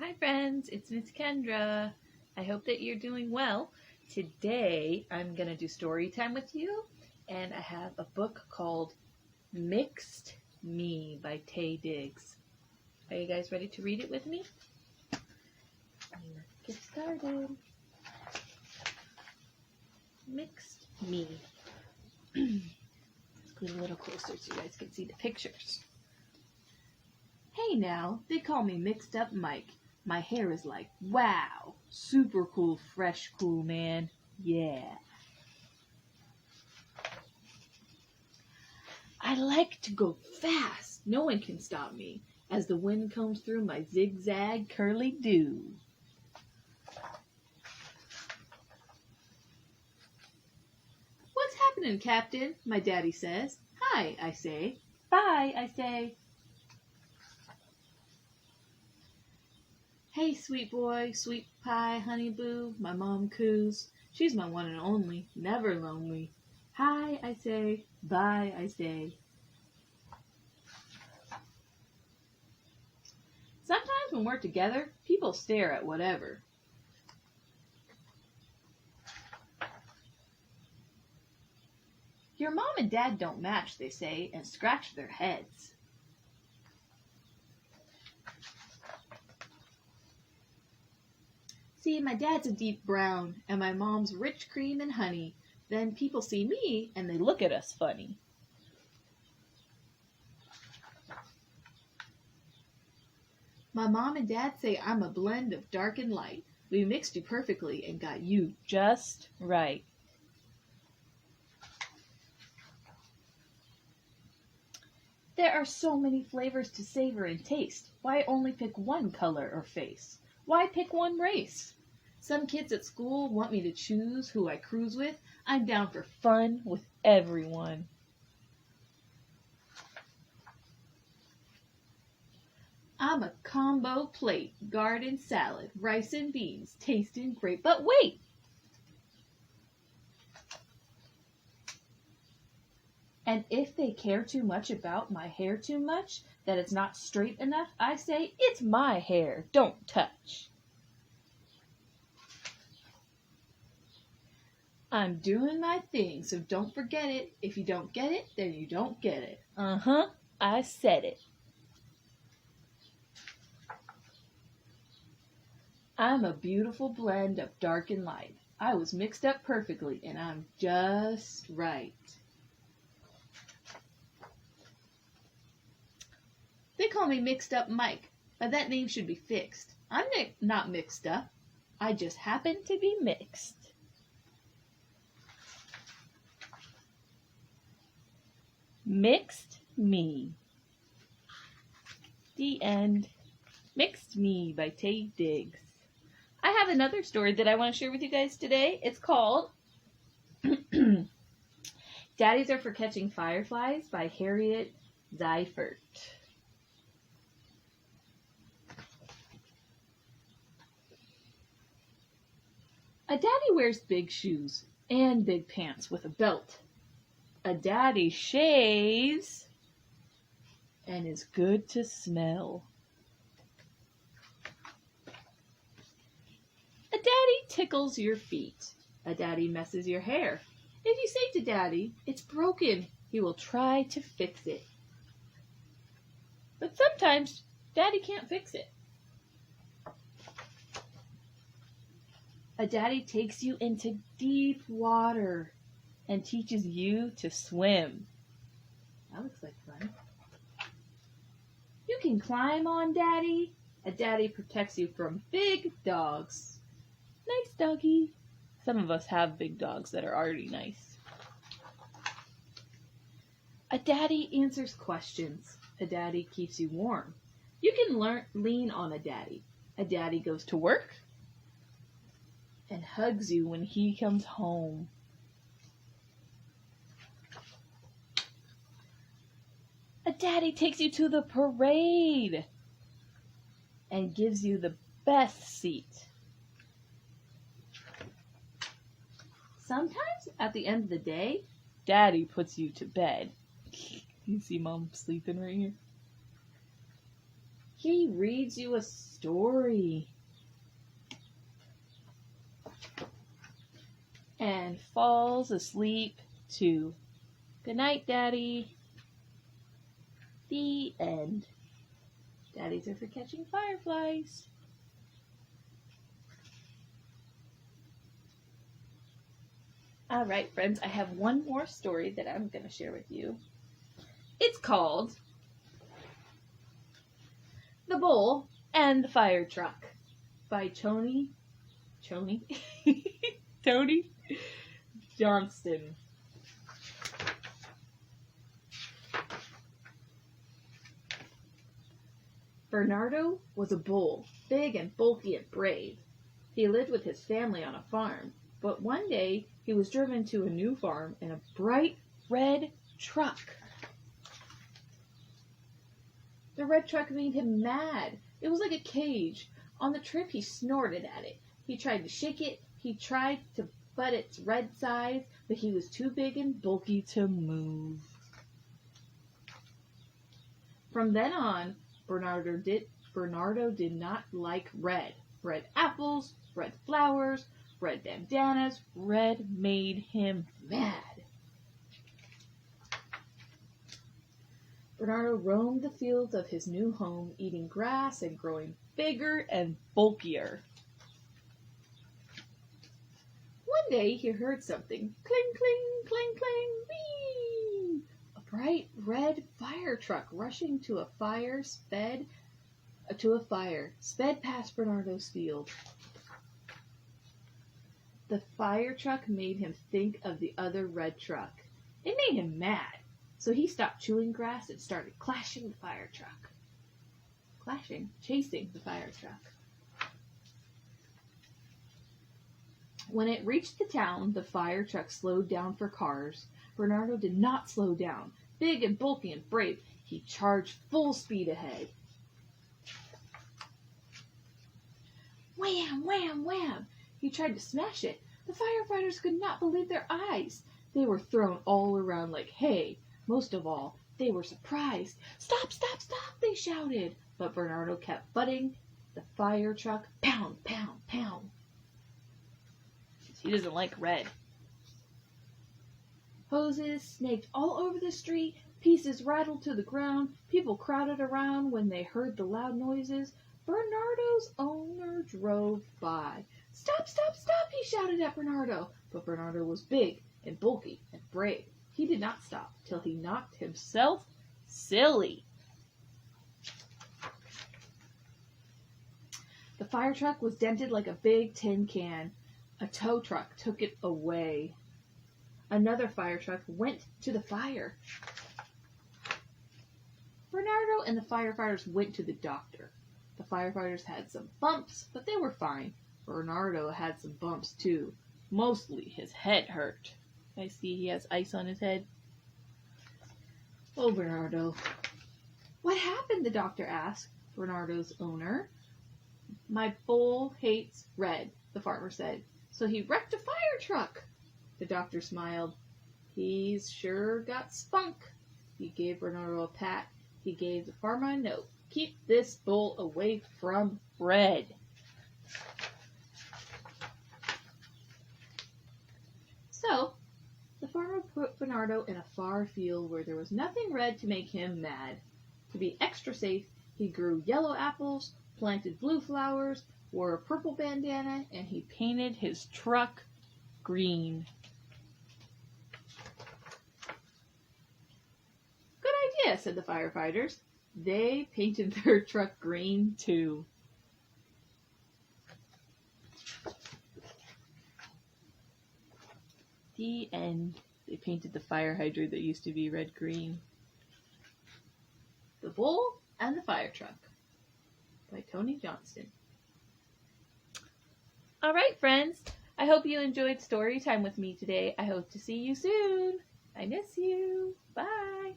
Hi friends, it's Miss Kendra. I hope that you're doing well. Today I'm going to do story time with you, and I have a book called Mixed Me by Taye Diggs. Are you guys ready to read it with me? Let's get started. Mixed Me. Let's get a little closer so you guys can see the pictures. Hey now, they call me Mixed Up Mike. My hair is like, wow, super cool, fresh, cool, man. Yeah. I like to go fast. No one can stop me as the wind comes through my zigzag curly do. What's happening, Captain? My daddy says. Hi, I say. Bye, I say. Hey, sweet boy, sweet pie, honey boo, my mom coos. She's my one and only, never lonely. Hi, I say. Bye, I say. Sometimes when we're together, people stare at whatever. Your mom and dad don't match, they say, and scratch their heads. See, my dad's a deep brown, and my mom's rich cream and honey. Then people see me, and they look at us funny. My mom and dad say I'm a blend of dark and light. We mixed you perfectly and got you just right. There are so many flavors to savor and taste. Why only pick one color or face? Why pick one race? Some kids at school want me to choose who I cruise with. I'm down for fun with everyone. I'm a combo plate, garden salad, rice and beans, tasting great. But wait! And if they care too much about my hair too much, that it's not straight enough, I say, it's my hair, don't touch. I'm doing my thing, so don't forget it. If you don't get it, then you don't get it. I said it. I'm a beautiful blend of dark and light. I was mixed up perfectly, and I'm just right. They call me Mixed Up Mike, but that name should be fixed. I'm not mixed up. I just happen to be mixed. Mixed Me. The end. Mixed Me by Taye Diggs. I have another story that I want to share with you guys today. It's called Daddies Are for Catching Fireflies by Harriet Seifert. A daddy wears big shoes and big pants with a belt. A daddy shaves and is good to smell. A daddy tickles your feet. A daddy messes your hair. If you say to daddy, it's broken, he will try to fix it. But sometimes daddy can't fix it. A daddy takes you into deep water and teaches you to swim. That looks like fun. You can climb on daddy. A daddy protects you from big dogs. Nice doggy. Some of us have big dogs that are already nice. A daddy answers questions. A daddy keeps you warm. You can lean on a daddy. A daddy goes to work and hugs you when he comes home. A daddy takes you to the parade and gives you the best seat. Sometimes at the end of the day, daddy puts you to bed. You see mom sleeping right here? He reads you a story and falls asleep too. Good night, Daddy. The end. Daddies are for catching fireflies. All right, friends, I have one more story that I'm going to share with you. It's called The Bull and the Fire Truck by Tony Johnston. Bernardo was a bull, big and bulky and brave. He lived with his family on a farm, but one day he was driven to a new farm in a bright red truck. The red truck made him mad. It was like a cage. On the trip, he snorted at it. He tried to shake it. He tried to butt its red sides, but he was too big and bulky to move. From then on, Bernardo did not like red. Red apples, red flowers, red bandanas. Red made him mad. Bernardo roamed the fields of his new home, eating grass and growing bigger and bulkier. One day he heard something. Cling, cling, cling, cling, whee! A bright red fire truck rushing to a fire sped past Bernardo's field. The fire truck made him think of the other red truck. It made him mad. So he stopped chewing grass and started chasing the fire truck. When it reached the town, the fire truck slowed down for cars. Bernardo did not slow down. Big and bulky and brave, he charged full speed ahead. Wham, wham, wham! He tried to smash it. The firefighters could not believe their eyes. They were thrown all around like hay. Most of all, they were surprised. Stop, stop, stop, they shouted. But Bernardo kept butting the fire truck. Pound, pound, pound. He doesn't like red. Hoses snaked all over the street. Pieces rattled to the ground. People crowded around when they heard the loud noises. Bernardo's owner drove by. Stop, stop, stop, he shouted at Bernardo. But Bernardo was big and bulky and brave. He did not stop till he knocked himself silly. The fire truck was dented like a big tin can. A tow truck took it away. Another fire truck went to the fire. Bernardo and the firefighters went to the doctor. The firefighters had some bumps, but they were fine. Bernardo had some bumps too. Mostly his head hurt. I see he has ice on his head. Oh, Bernardo. What happened? The doctor asked Bernardo's owner. My bull hates red, the farmer said. So he wrecked a fire truck. The doctor smiled. He's sure got spunk. He gave Bernardo a pat. He gave the farmer a note. Keep this bull away from red. So, the farmer put Bernardo in a far field where there was nothing red to make him mad. To be extra safe, he grew yellow apples, planted blue flowers, wore a purple bandana, and he painted his truck green. Good idea, said the firefighters. They painted their truck green, too. The end. They painted the fire hydrant that used to be red-green. The Bull and the Fire Truck by Tony Johnston. All right, friends. I hope you enjoyed story time with me today. I hope to see you soon. I miss you. Bye.